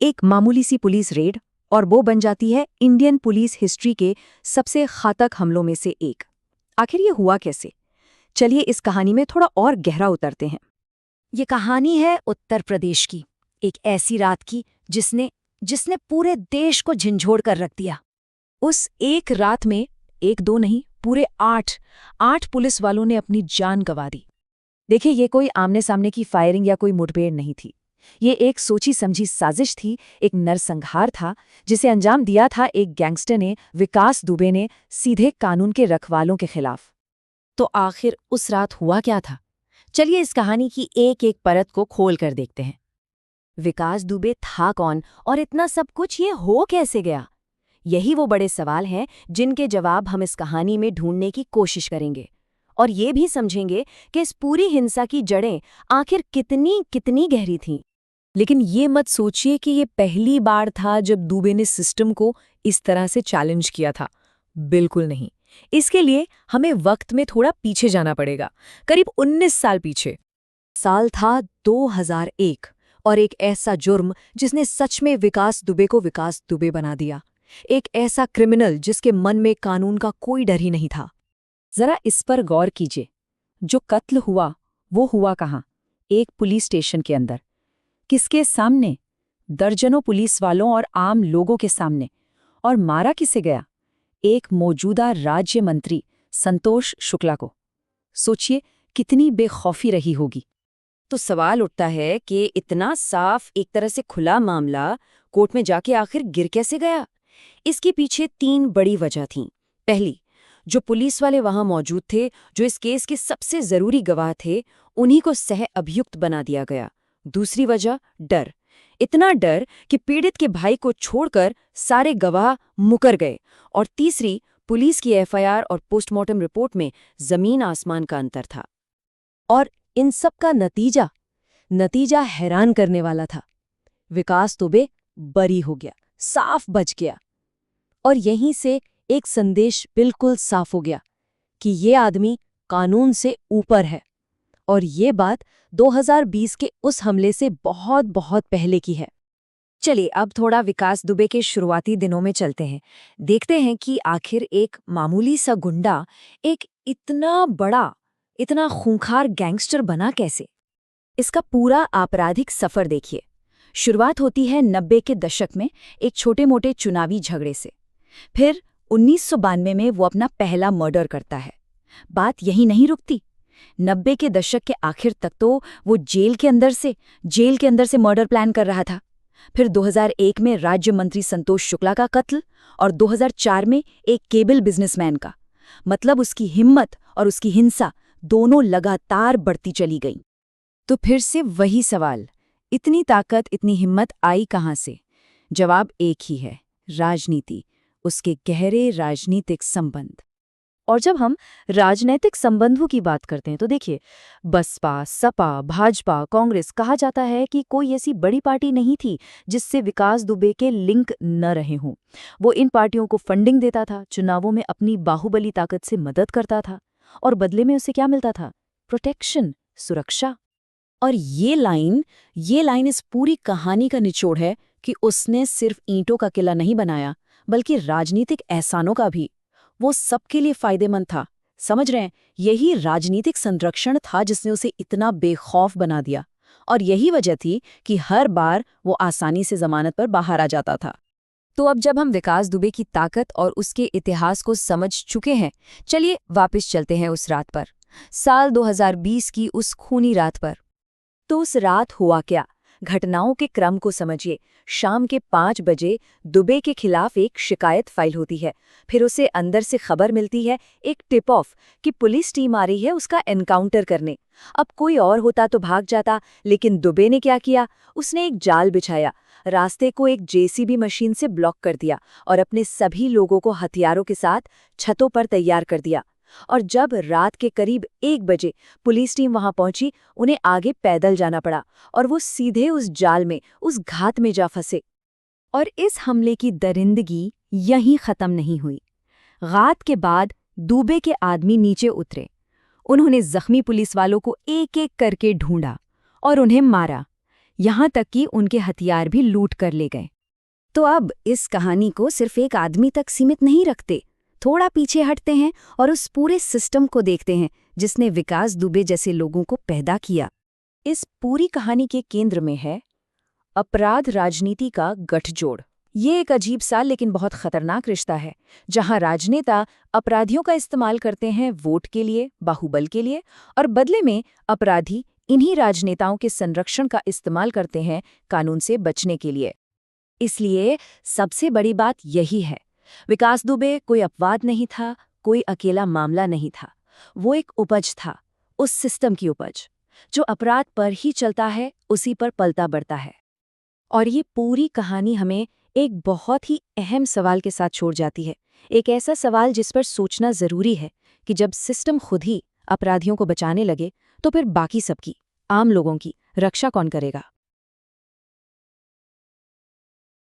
एक मामूली सी police red और वो बन जाती है इंडियन पुलिस हिस्ट्री के सबसे घातक हमलों में से एक। आखिर ये हुआ कैसे? चलिए इस कहानी में थोड़ा और गहरा उतरते हैं। ये कहानी है उत्तर प्रदेश की, एक ऐसी रात की जिसने जिसने पूरे देश को झंझोड़ कर रख दिया। उस एक रात में एक दो नहीं, पूरे आठ पुलिस वालों ने अपनी जान गंवा दी। देखिए, ये कोई आमने सामने की फायरिंग या कोई मुठभेड़ नहीं थी। ये एक सोची समझी साजिश थी, एक नरसंहार था जिसे अंजाम दिया था एक गैंगस्टर ने, विकास दुबे ने, सीधे कानून के रखवालों के खिलाफ। तो आखिर उस रात हुआ क्या था? चलिए इस कहानी की एक एक परत को खोल कर देखते हैं। विकास दुबे था कौन और इतना सब कुछ ये हो कैसे गया? यही वो बड़े सवाल हैं जिनके जवाब हम इस कहानी में ढूंढने की कोशिश करेंगे। और ये भी समझेंगे कि इस पूरी हिंसा की जड़ें आखिर कितनी कितनी गहरी थीं। लेकिन ये मत सोचिए कि ये पहली बार था जब दुबे ने सिस्टम को इस तरह से चैलेंज किया था। बिल्कुल नहीं। इसके लिए हमें वक्त में थोड़ा पीछे जाना पड़ेगा, करीब 19 साल पीछे। साल था 2001 और एक ऐसा जुर्म जिसने सच में विकास दुबे को विकास दुबे बना दिया। एक ऐसा क्रिमिनल जिसके मन में कानून का कोई डर ही नहीं था। जरा इस पर गौर कीजिए। जो कत्ल हुआ वो हुआ कहाँ? एक पुलिस स्टेशन के अंदर। किसके सामने? दर्जनों पुलिस वालों और आम लोगों के सामने। और मारा किसे गया? एक मौजूदा राज्य मंत्री संतोष शुक्ला को। सोचिए कितनी बेखौफी रही होगी। तो सवाल उठता है कि इतना साफ, एक तरह से खुला मामला कोर्ट में जाके आखिर गिर कैसे गया? इसके पीछे 3 बड़ी वजह थीं। पहली, जो पुलिस वाले वहां मौजूद थे, जो इस केस के सबसे जरूरी गवाह थे, उन्हीं को सह अभियुक्त बना दिया गया। दूसरी वजह, डर। इतना डर कि पीड़ित के भाई को छोड़कर सारे गवाह मुकर गए। और तीसरी, पुलिस की एफआईआर और पोस्टमार्टम रिपोर्ट में जमीन आसमान का अंतर था। और इन सब का नतीजा हैरान करने वाला था। विकास दुबे बरी हो गया, साफ बच गया। और यहीं से एक संदेश बिल्कुल साफ हो गया कि ये आदमी कानून से ऊपर है। और ये बात 2020 के उस हमले से बहुत बहुत पहले की है। चलिए अब थोड़ा विकास दुबे के शुरुआती दिनों में चलते हैं। देखते हैं कि आखिर एक मामूली सा गुंडा एक इतना बड़ा, इतना खूंखार गैंगस्टर बना कैसे। इसका पूरा आपराधिक सफर देखिए। शुरुआत होती है 90 के दशक में एक छोटे मोटे चुनावी झगड़े से। फिर 1992 में वो अपना पहला मर्डर करता है। बात यही नहीं रुकती। 90 के दशक के आखिर तक तो वो जेल के अंदर से मर्डर प्लान कर रहा था। फिर 2001 में राज्य मंत्री संतोष शुक्ला का कत्ल और 2004 में एक केबल बिजनेसमैन का। मतलब उसकी हिम्मत और उसकी हिंसा दोनों लगातार बढ़ती चली गई। तो फिर से वही सवाल, इतनी ताकत, इतनी हिम्मत आई कहाँ से? जवाब एक ही है, राजनीति, उसके गहरे राजनीतिक संबंध। और जब हम राजनीतिक संबंधों की बात करते हैं तो देखिए, बसपा, सपा, भाजपा, कांग्रेस, कहा जाता है कि कोई ऐसी बड़ी पार्टी नहीं थी जिससे विकास दुबे के लिंक न रहे हों। वो इन पार्टियों को फंडिंग देता था, चुनावों में अपनी बाहुबली ताकत से मदद करता था, और बदले में उसे क्या मिलता था? प्रोटेक्शन, सुरक्षा। और ये लाइन इस पूरी कहानी का निचोड़ है कि उसने सिर्फ ईंटों का किला नहीं बनाया, बल्कि राजनीतिक एहसानों का भी। वो सबके लिए फायदेमंद था। समझ रहे हैं? यही राजनीतिक संरक्षण था जिसने उसे इतना बेखौफ बना दिया। और यही वजह थी कि हर बार वो आसानी से जमानत पर बाहर आ जाता था। तो अब जब हम विकास दुबे की ताकत और उसके इतिहास को समझ चुके हैं, चलिए वापस चलते हैं उस रात पर, साल 2020 की उस खूनी रात पर। तो उस रात हुआ क्या? घटनाओं के क्रम को समझिए। शाम के 5 बजे दुबे के खिलाफ एक शिकायत फाइल होती है। फिर उसे अंदर से खबर मिलती है, एक टिप ऑफ, कि पुलिस टीम आ रही है उसका एनकाउंटर करने। अब कोई और होता तो भाग जाता, लेकिन दुबे ने क्या किया? उसने एक जाल बिछाया, रास्ते को एक जेसीबी मशीन से ब्लॉक कर दिया और अपने सभी लोगों को हथियारों के साथ छतों पर तैयार कर दिया। और जब रात के करीब 1 बजे पुलिस टीम वहां पहुंची, उन्हें आगे पैदल जाना पड़ा और वो सीधे उस जाल में, उस घात में जा फंसे। और इस हमले की दरिंदगी यहीं खत्म नहीं हुई। घात के बाद दुबे के आदमी नीचे उतरे। उन्होंने जख्मी पुलिस वालों को एक एक करके ढूंढा और उन्हें मारा। यहाँ तक कि उनके हथियार भी लूट कर ले गए। तो अब इस कहानी को सिर्फ एक आदमी तक सीमित नहीं रखते, थोड़ा पीछे हटते हैं और उस पूरे सिस्टम को देखते हैं जिसने विकास दुबे जैसे लोगों को पैदा किया। इस पूरी कहानी के केंद्र में है अपराध राजनीति का गठजोड़। ये एक अजीब सा लेकिन बहुत खतरनाक रिश्ता है, जहां राजनेता अपराधियों का इस्तेमाल करते हैं वोट के लिए, बाहुबल के लिए, और बदले में अपराधी इन्हीं राजनेताओं के संरक्षण का इस्तेमाल करते हैं कानून से बचने के लिए। इसलिए सबसे बड़ी बात यही है, विकास दुबे कोई अपवाद नहीं था, कोई अकेला मामला नहीं था। वो एक उपज था, उस सिस्टम की उपज जो अपराध पर ही चलता है, उसी पर पलता बढ़ता है। और ये पूरी कहानी हमें एक बहुत ही अहम सवाल के साथ छोड़ जाती है, एक ऐसा सवाल जिस पर सोचना जरूरी है कि जब सिस्टम खुद ही अपराधियों को बचाने लगे तो फिर बाकी सबकी, आम लोगों की रक्षा कौन करेगा।